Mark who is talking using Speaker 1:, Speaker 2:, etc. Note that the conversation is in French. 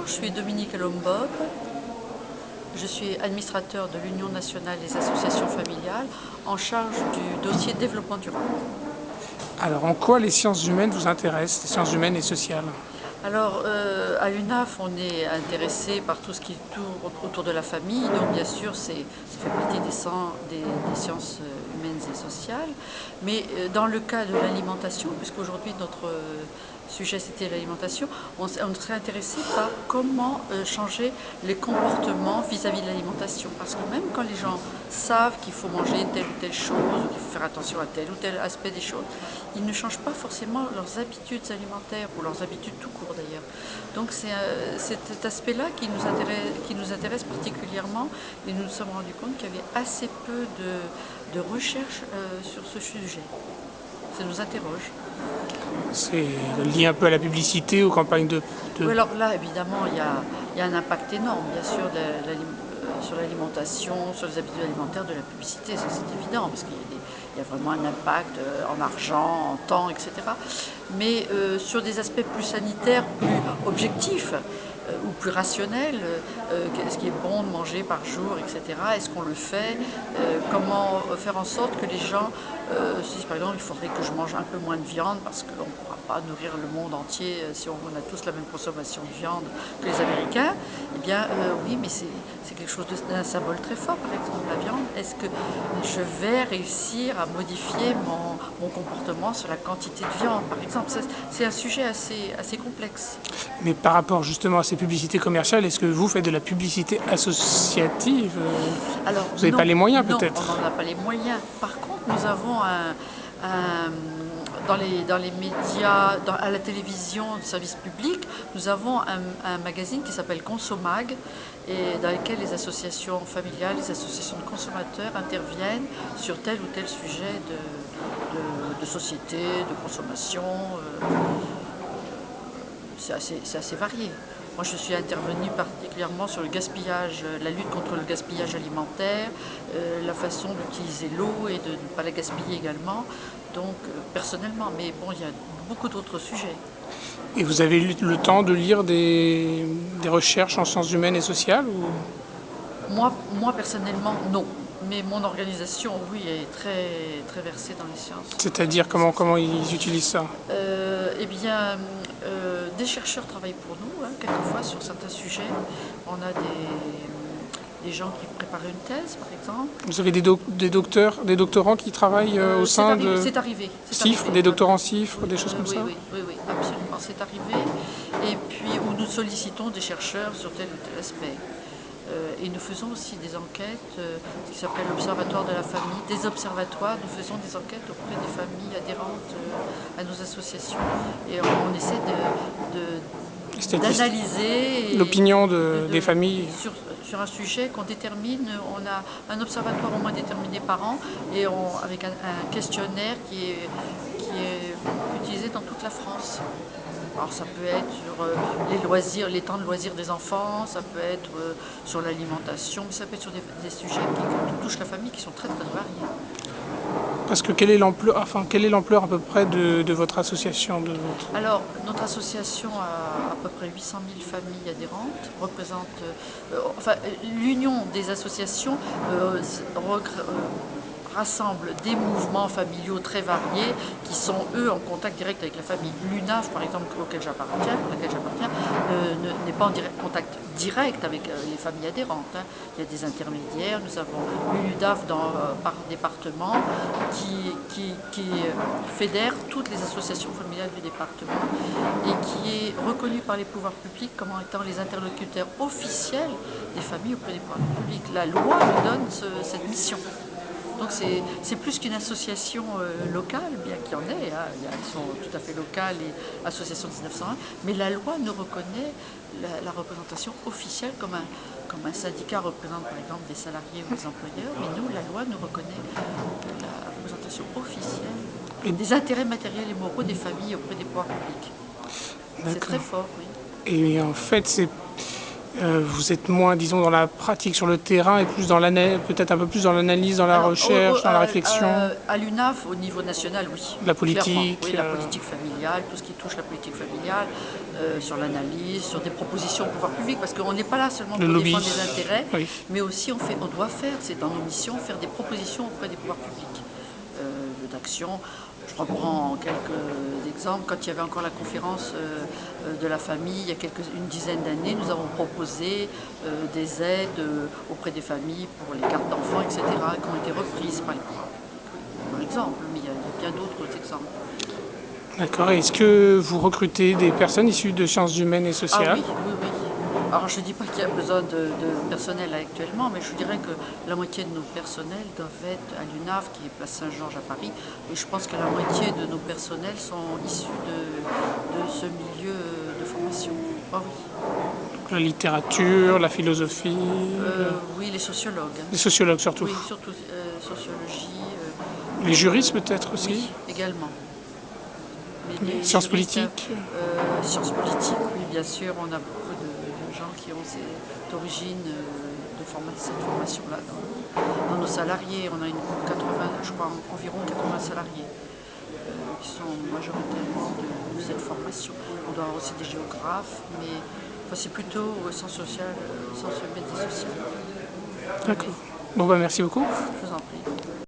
Speaker 1: je suis Dominique Lombob. Je suis administrateur de l'Union nationale des associations familiales en charge du dossier développement durable.
Speaker 2: Alors, en quoi les sciences humaines vous intéressent, les sciences humaines et sociales?
Speaker 1: Alors, à l'UNAF, on est intéressé par tout ce qui tourne autour de la famille. Donc, bien sûr, ça fait partie des sciences humaines et sociales. Mais dans le cas de l'alimentation, puisqu'aujourd'hui notre sujet c'était l'alimentation, on serait intéressé par comment changer les comportements vis-à-vis de l'alimentation. Parce que même quand les gens savent qu'il faut manger telle ou telle chose, ou qu'il faut faire attention à tel ou tel aspect des choses, ils ne changent pas forcément leurs habitudes alimentaires ou leurs habitudes tout court d'ailleurs. Donc c'est cet aspect-là qui nous intéresse particulièrement, et nous nous sommes rendus compte qu'il y avait assez peu de recherche sur ce sujet. Ça nous interroge.
Speaker 2: C'est lié un peu à la publicité, aux campagnes de...
Speaker 1: Oui, alors là, évidemment, il y a un impact énorme, bien sûr, sur l'alimentation, sur les habitudes alimentaires de la publicité, ça c'est évident, parce qu'il y a vraiment un impact en argent, en temps, etc. Mais sur des aspects plus sanitaires, plus objectifs, ou plus rationnels, ce qui est bon de manger par jour, etc. Est-ce qu'on le fait? Comment faire en sorte que les gens, si par exemple il faudrait que je mange un peu moins de viande parce qu'on ne pourra pas nourrir le monde entier si on a tous la même consommation de viande que les Américains, eh bien oui, mais c'est quelque chose d'un symbole très fort, par exemple la viande. Est-ce que je vais réussir à modifier mon comportement sur la quantité de viande, par exemple? C'est un sujet assez complexe.
Speaker 2: Mais par rapport justement à ces publicités commerciales, est-ce que vous faites de la publicité associative?
Speaker 1: Alors
Speaker 2: Vous n'avez
Speaker 1: non,
Speaker 2: pas les moyens
Speaker 1: non,
Speaker 2: peut-être?
Speaker 1: on n'en a pas les moyens. Par contre, nous avons dans les médias, à la télévision de service public, nous avons un magazine qui s'appelle Consomag, et dans lequel les associations familiales, les associations de consommateurs interviennent sur tel ou tel sujet de société, de consommation. C'est assez varié. Moi, je suis intervenue particulièrement sur le gaspillage, la lutte contre le gaspillage alimentaire, la façon d'utiliser l'eau et de ne pas la gaspiller également, donc personnellement. Mais bon, il y a beaucoup d'autres sujets.
Speaker 2: Et vous avez eu le temps de lire des recherches en sciences humaines et sociales ou...
Speaker 1: Moi, personnellement, non. Mais mon organisation, oui, est très versée dans les sciences.
Speaker 2: C'est-à-dire comment ils utilisent ça?
Speaker 1: Eh bien, des chercheurs travaillent pour nous, hein, quelquefois, sur certains sujets. On a des gens qui préparent une thèse, par exemple.
Speaker 2: Vous avez des doctorants qui travaillent au sein de
Speaker 1: C'est arrivé.
Speaker 2: CIFRE, des doctorants CIFRE, des choses comme ça?
Speaker 1: Oui, absolument, c'est arrivé. Et puis, où nous sollicitons des chercheurs sur tel ou tel aspect. Et nous faisons aussi des enquêtes, ce qui s'appelle l'Observatoire de la famille, des observatoires. Nous faisons des enquêtes auprès des familles adhérentes à nos associations. Et on essaie d'analyser
Speaker 2: l'opinion des familles.
Speaker 1: Sur un sujet qu'on détermine. On a un observatoire au moins déterminé par an, et avec un questionnaire qui est utilisé dans toute la France. Alors ça peut être sur les loisirs, les temps de loisirs des enfants, ça peut être sur l'alimentation, ça peut être sur des sujets qui touchent la famille, qui sont très variés.
Speaker 2: Parce que quelle est l'ampleur à peu près de votre association?
Speaker 1: Alors, notre association a à peu près 800 000 familles adhérentes, représente, l'union des associations rassemble des mouvements familiaux très variés qui sont, eux, en contact direct avec la famille. L'UNAF, par exemple, laquelle j'appartiens, n'est pas en contact direct avec les familles adhérentes, hein. Il y a des intermédiaires. Nous avons l'UNAF par département qui fédère toutes les associations familiales du département et qui est reconnue par les pouvoirs publics comme étant les interlocuteurs officiels des familles auprès des pouvoirs publics. La loi nous donne cette mission. Donc c'est plus qu'une association locale, bien qu'il y en ait, hein. Elles sont tout à fait locales et associations de 1901, mais la loi nous reconnaît la représentation officielle comme un syndicat représente par exemple des salariés ou des employeurs, mais nous, la loi nous reconnaît la représentation officielle des intérêts matériels et moraux des familles auprès des pouvoirs publics. C'est très fort, oui.
Speaker 2: Et en fait, vous êtes moins, disons, dans la pratique sur le terrain et plus dans peut-être un peu plus dans l'analyse, dans la recherche, dans la réflexion.
Speaker 1: À l'UNAF, au niveau national, oui.
Speaker 2: La politique.
Speaker 1: Oui, la politique familiale, tout ce qui touche la politique familiale, sur l'analyse, sur des propositions au pouvoir public, parce qu'on n'est pas là seulement pour
Speaker 2: Le lobby.
Speaker 1: défendre des intérêts,
Speaker 2: Oui.
Speaker 1: mais aussi on doit faire, c'est dans nos missions, faire des propositions auprès des pouvoirs publics d'action. Je reprends quelques exemples. Quand il y avait encore la conférence de la famille, il y a une dizaine d'années, nous avons proposé des aides auprès des familles pour les cartes d'enfants, etc., qui ont été reprises par les pouvoirs publics. Par exemple, mais il y a bien d'autres exemples.
Speaker 2: D'accord. Est-ce que vous recrutez des personnes issues de sciences humaines et
Speaker 1: Ah
Speaker 2: sociales?
Speaker 1: oui, oui, oui. Alors je ne dis pas qu'il y a besoin de personnel actuellement, mais je dirais que la moitié de nos personnels doivent être à l'UNAF, qui est place Saint-Georges à Paris, et je pense que la moitié de nos personnels sont issus de ce milieu de formation. Ah oui.
Speaker 2: Donc, la littérature, la philosophie,
Speaker 1: Oui, les sociologues.
Speaker 2: les sociologues surtout.
Speaker 1: Oui, surtout sociologie.
Speaker 2: Les juristes peut-être aussi?
Speaker 1: Oui, également. Mais les
Speaker 2: Sciences
Speaker 1: juristes,
Speaker 2: politiques?
Speaker 1: sciences politiques, oui, bien sûr, on a beaucoup de gens qui ont cette origine cette formation-là dans nos salariés. On a 80, je crois, environ 80 salariés qui sont majoritairement de cette formation. On doit avoir aussi des géographes, mais enfin, c'est plutôt sciences sociales, sciences humaines et sociales. Oui,
Speaker 2: D'accord. Bon, bah merci beaucoup.
Speaker 1: je vous en prie.